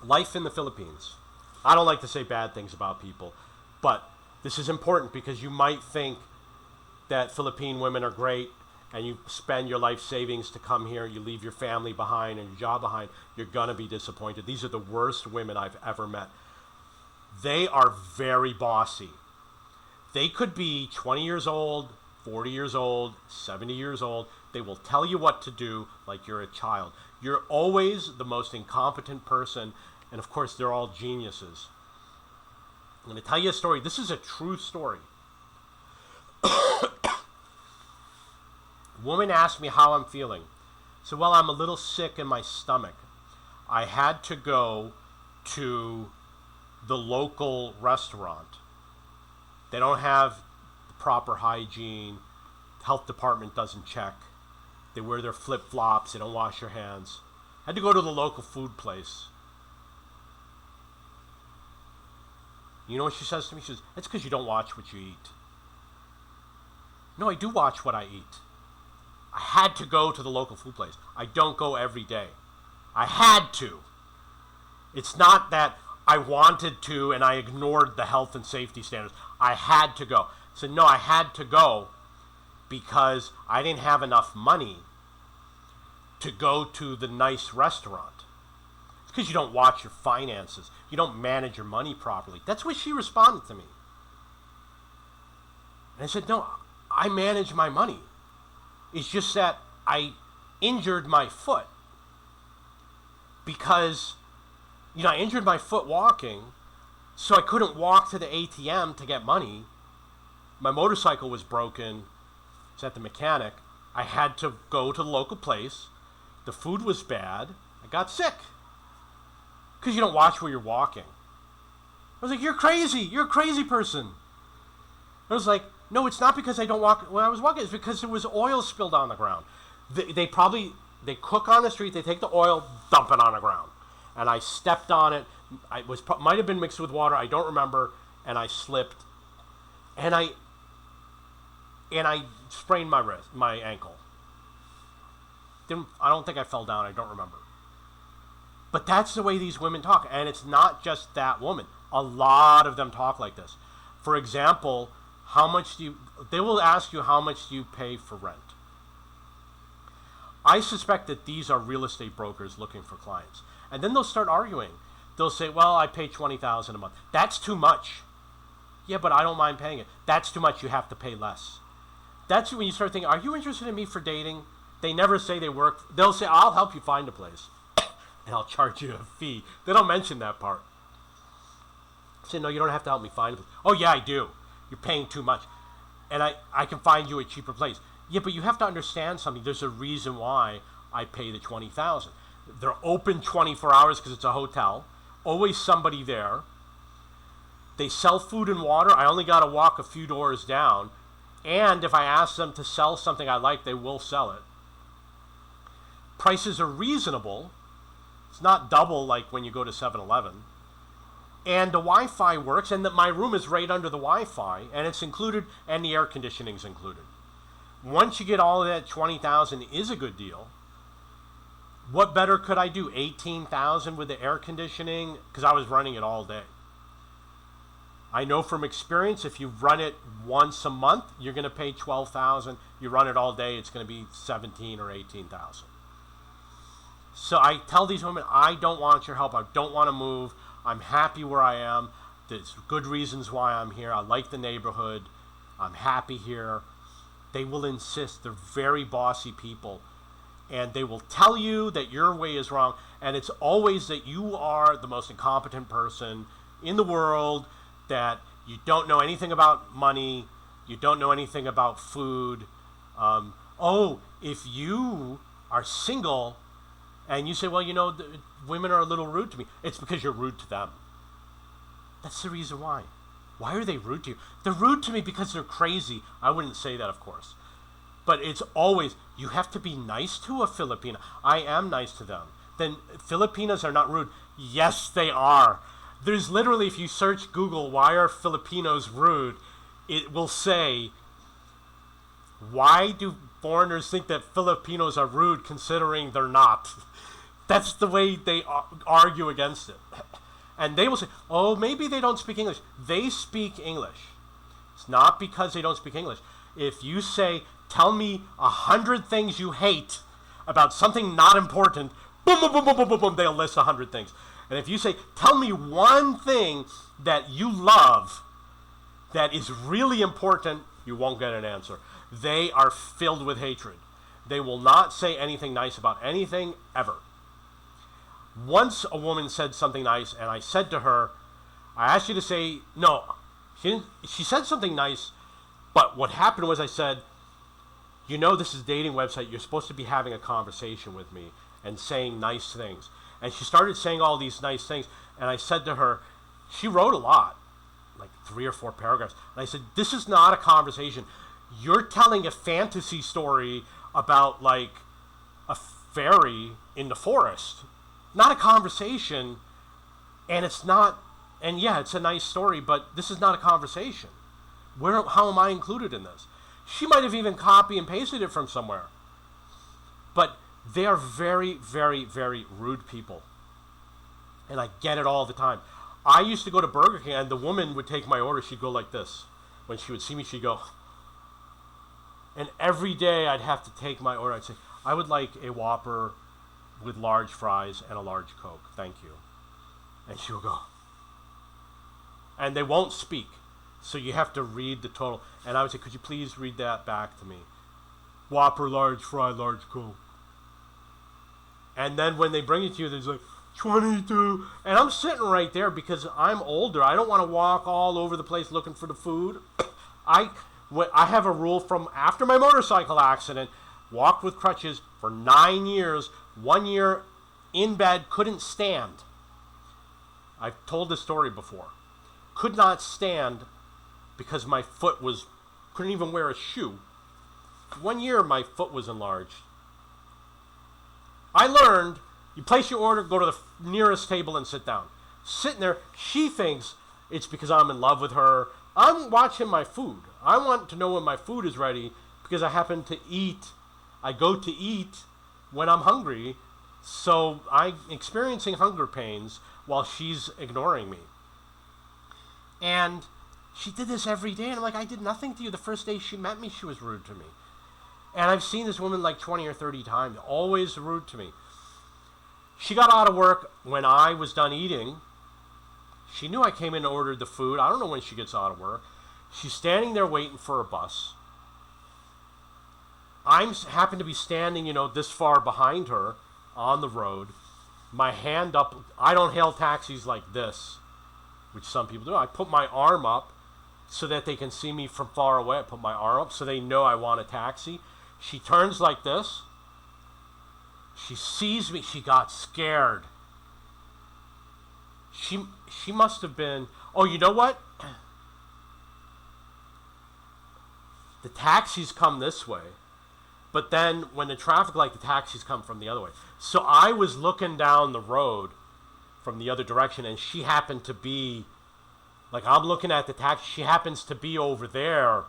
Life in the Philippines. I don't like to say bad things about people, but this is important because you might think that Philippine women are great and you spend your life savings to come here, you leave your family behind and your job behind, you're going to be disappointed. These are the worst women I've ever met. They are very bossy. They could be 20 years old, 40 years old, 70 years old. They will tell you what to do like you're a child. You're always the most incompetent person, and of course, they're all geniuses. I'm going to tell you a story. This is a true story. Woman asked me how I'm feeling. So, well, I'm a little sick in my stomach. I had to go to the local restaurant. They don't have the proper hygiene. The health department doesn't check. They wear their flip-flops. They don't wash their hands. I had to go to the local food place. You know what she says to me? She says, it's because you don't watch what you eat. No, I do watch what I eat. I had to go to the local food place. I don't go every day. I had to. It's not that I wanted to and I ignored the health and safety standards. I had to go. So no, I had to go because I didn't have enough money to go to the nice restaurant. It's because you don't watch your finances. You don't manage your money properly. That's what she responded to me. And I said, no, I manage my money. It's just that I injured my foot because, I injured my foot walking, so I couldn't walk to the ATM to get money. My motorcycle was broken. It's at the mechanic. I had to go to the local place. The food was bad. I got sick because you don't watch where you're walking. I was like, you're crazy. You're a crazy person. I was like, no, it's not because I don't walk when I was walking. It's because there was oil spilled on the ground. They cook on the street. They take the oil, dump it on the ground. And I stepped on it. Might have been mixed with water. I don't remember. And I slipped. And I sprained my ankle. I don't think I fell down. I don't remember. But that's the way these women talk. And it's not just that woman. A lot of them talk like this. For example, they will ask you how much do you pay for rent. I suspect that these are real estate brokers looking for clients. And then they'll start arguing. They'll say, well, I pay $20,000 a month. That's too much. Yeah, but I don't mind paying it. That's too much. You have to pay less. That's when you start thinking, are you interested in me for dating? They never say they work. They'll say, I'll help you find a place. And I'll charge you a fee. They don't mention that part. I say, no, you don't have to help me find a place. Oh, yeah, I do. You're paying too much. And I can find you a cheaper place. Yeah, but you have to understand something. There's a reason why I pay the $20,000. They're open 24 hours because it's a hotel. Always somebody there. They sell food and water. I only got to walk a few doors down. And if I ask them to sell something I like, they will sell it. Prices are reasonable. It's not double like when you go to 7-Eleven. And the Wi-Fi works, and my room is right under the Wi-Fi, and it's included, and the air conditioning's included. Once you get all of that, $20,000 is a good deal. What better could I do? $18,000 with the air conditioning? Because I was running it all day. I know from experience, if you run it once a month, you're going to pay $12,000. You run it all day, it's going to be $17,000 or $18,000. So I tell these women, I don't want your help. I don't want to move. I'm happy where I am. There's good reasons why I'm here. I like the neighborhood. I'm happy here. They will insist. They're very bossy people. And they will tell you that your way is wrong. And it's always that you are the most incompetent person in the world, that you don't know anything about money. You don't know anything about food. If you are single and you say, well, women are a little rude to me, it's because you're rude to them. That's the reason why. Why are they rude to you? They're rude to me because they're crazy. I wouldn't say that, of course. But it's always, you have to be nice to a Filipina. I am nice to them. Then Filipinas are not rude. Yes, they are. There's literally, if you search Google, why are Filipinos rude? It will say, why do foreigners think that Filipinos are rude considering they're not? That's the way they argue against it. And they will say, oh, maybe they don't speak English. They speak English. It's not because they don't speak English. If you say, tell me 100 things you hate about something not important, boom, boom, boom, boom, boom, boom, boom, they'll list 100 things. And if you say, tell me one thing that you love that is really important, you won't get an answer. They are filled with hatred. They will not say anything nice about anything ever. Once a woman said something nice, and I said to her, I asked you to say, no, she said something nice, but what happened was I said, you know this is a dating website, you're supposed to be having a conversation with me and saying nice things. And she started saying all these nice things, and I said to her, she wrote a lot, like 3 or 4 paragraphs, and I said, this is not a conversation. You're telling a fantasy story about like a fairy in the forest, not a conversation. And it's not, and yeah, it's a nice story, but this is not a conversation. How am I included in this? She might have even copy and pasted it from somewhere. But they are very, very, very rude people. And I get it all the time. I used to go to Burger King, and the woman would take my order. She'd go like this. When she would see me, she'd go. And every day I'd have to take my order. I'd say, I would like a Whopper with large fries and a large Coke. Thank you. And she would go. And they won't speak. So you have to read the total. And I would say, could you please read that back to me? Whopper, large fry, large Coke. And then when they bring it to you, there's like, 22. And I'm sitting right there because I'm older. I don't want to walk all over the place looking for the food. I have a rule from after my motorcycle accident, walked with crutches for 9 years, 1 year in bed, couldn't stand. I've told this story before. Could not stand because my foot couldn't even wear a shoe. 1 year my foot was enlarged. I learned, you place your order, go to the nearest table and sit down. Sitting there, she thinks it's because I'm in love with her. I'm watching my food. I want to know when my food is ready because I happen to eat. I go to eat when I'm hungry. So I'm experiencing hunger pains while she's ignoring me. And she did this every day. And I'm like, I did nothing to you. The first day she met me, she was rude to me. And I've seen this woman like 20 or 30 times, always rude to me. She got out of work when I was done eating. She knew I came in and ordered the food. I don't know when she gets out of work. She's standing there waiting for a bus. I happen to be standing, this far behind her on the road. My hand up. I don't hail taxis like this, which some people do. I put my arm up so that they can see me from far away. I put my arm up so they know I want a taxi. She turns like this. She sees me. She got scared. She must have been, oh, you know what? The taxis come this way. But then when the traffic light, the taxis come from the other way. So I was looking down the road from the other direction, and she happened to be, like I'm looking at the taxi, she happens to be over there,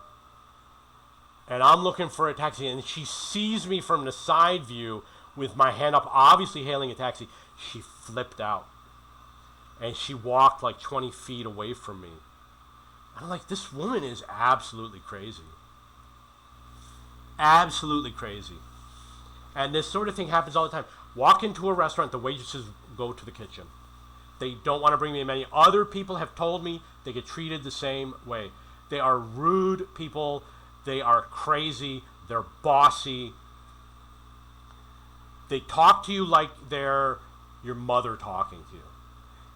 and I'm looking for a taxi, and she sees me from the side view with my hand up, obviously hailing a taxi. She flipped out. And she walked like 20 feet away from me. I'm like, this woman is absolutely crazy. Absolutely crazy. And this sort of thing happens all the time. Walk into a restaurant, the waitresses go to the kitchen. They don't want to bring me a menu. Other people have told me they get treated the same way. They are rude people. They are crazy. They're bossy. They talk to you like they're your mother talking to you.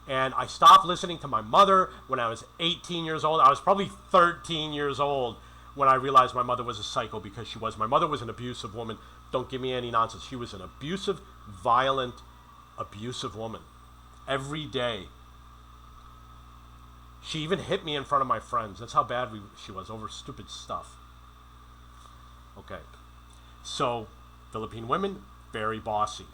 And I stopped listening to my mother when I was 18 years old. I was probably 13 years old when I realized my mother was a psycho, because she was. My mother was an abusive woman. Don't give me any nonsense. She was an abusive, violent, abusive woman. Every day. She even hit me in front of my friends. That's how bad she was, over stupid stuff. Okay. So, Philippine women, very bossy.